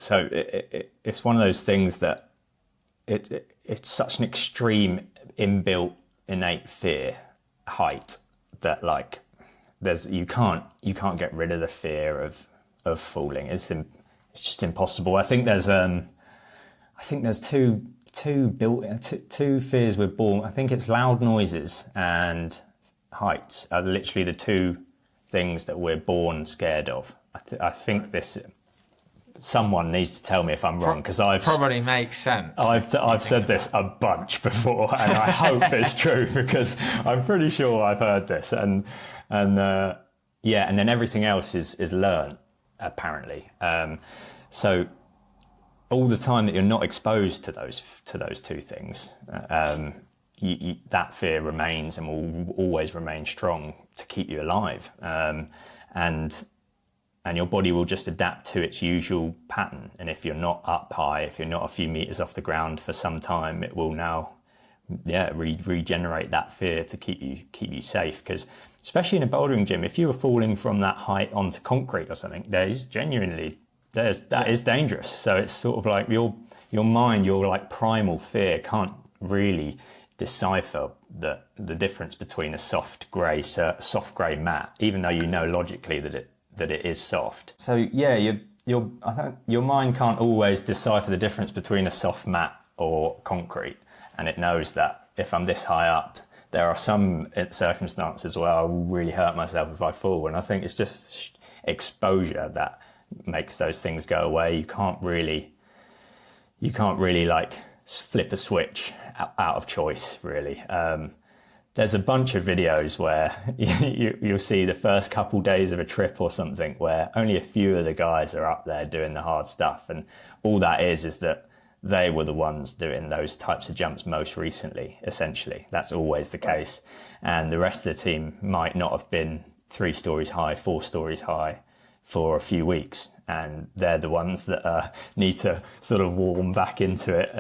So it's one of those things that it's such an extreme inbuilt innate fear, height, that like you can't get rid of the fear of falling. It's just impossible. I think there's two fears we're born. I think it's loud noises and heights are literally the two things that we're born scared of. I think someone needs to tell me if I'm wrong, because probably makes sense. I've said this a bunch before, and I hope it's true, because I'm pretty sure I've heard this, and then everything else is learned, apparently. So all the time that you're not exposed to those two things, that fear remains and will always remain strong to keep you alive, and your body will just adapt to its usual pattern. And if you're not up high, if you're not a few meters off the ground for some time, it will now regenerate that fear to keep you safe. Because especially in a bouldering gym, if you were falling from that height onto concrete or something, that is dangerous. So it's sort of like your mind, your like primal fear can't really decipher the difference between a soft grey mat, even though you know logically that it is soft. So yeah, your mind can't always decipher the difference between a soft mat or concrete, and it knows that if I'm this high up, there are some circumstances where I'll really hurt myself if I fall, and I think it's just exposure that makes those things go away. You can't really like flip a switch out of choice, really. There's a bunch of videos where you'll see the first couple days of a trip or something where only a few of the guys are up there doing the hard stuff, and all that is that they were the ones doing those types of jumps most recently, essentially. That's always the case. And the rest of the team might not have been 3 stories high, 4 stories high for a few weeks, and they're the ones that need to sort of warm back into it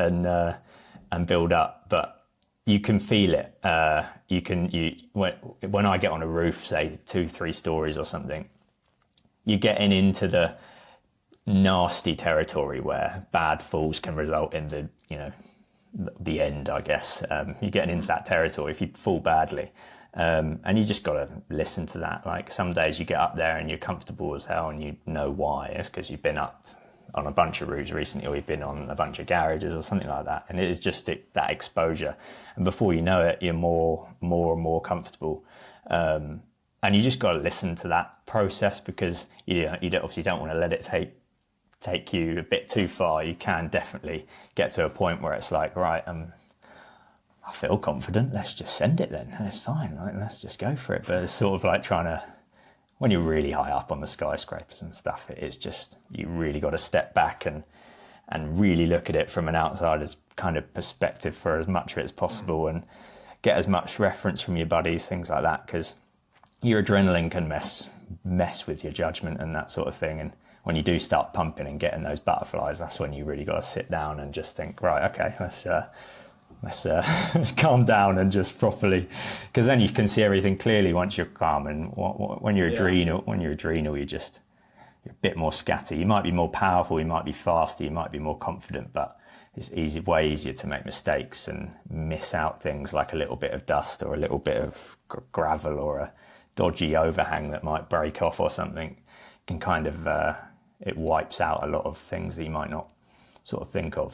and build up. But you can feel it. When I get on a roof, say 2-3 stories or something, you're getting into the nasty territory where bad falls can result in the end, I guess. You're getting into that territory if you fall badly. And you just got to listen to that. Like some days you get up there and you're comfortable as hell and you know why. It's because you've been up on a bunch of routes recently, or you've been on a bunch of garages or something like that. And it is just that exposure. And before you know it, you're more and more comfortable. And you just got to listen to that process, because you obviously don't want to let it take you a bit too far. You can definitely get to a point where it's like, right, I feel confident, let's just send it then. It's fine, like, let's just go for it. But it's sort of like when you're really high up on the skyscrapers and stuff, it's just, you really got to step back and really look at it from an outsider's kind of perspective for as much of it as possible, and get as much reference from your buddies, things like that, because your adrenaline can mess with your judgment and that sort of thing. And when you do start pumping and getting those butterflies, that's when you really got to sit down and just think, right, okay, let's calm down and just properly, because then you can see everything clearly once you're calm. And when you're adrenal, you're a bit more scatty. You might be more powerful, you might be faster, you might be more confident, but it's way easier to make mistakes and miss out things like a little bit of dust or a little bit of gravel or a dodgy overhang that might break off or something. Can kind of it wipes out a lot of things that you might not sort of think of.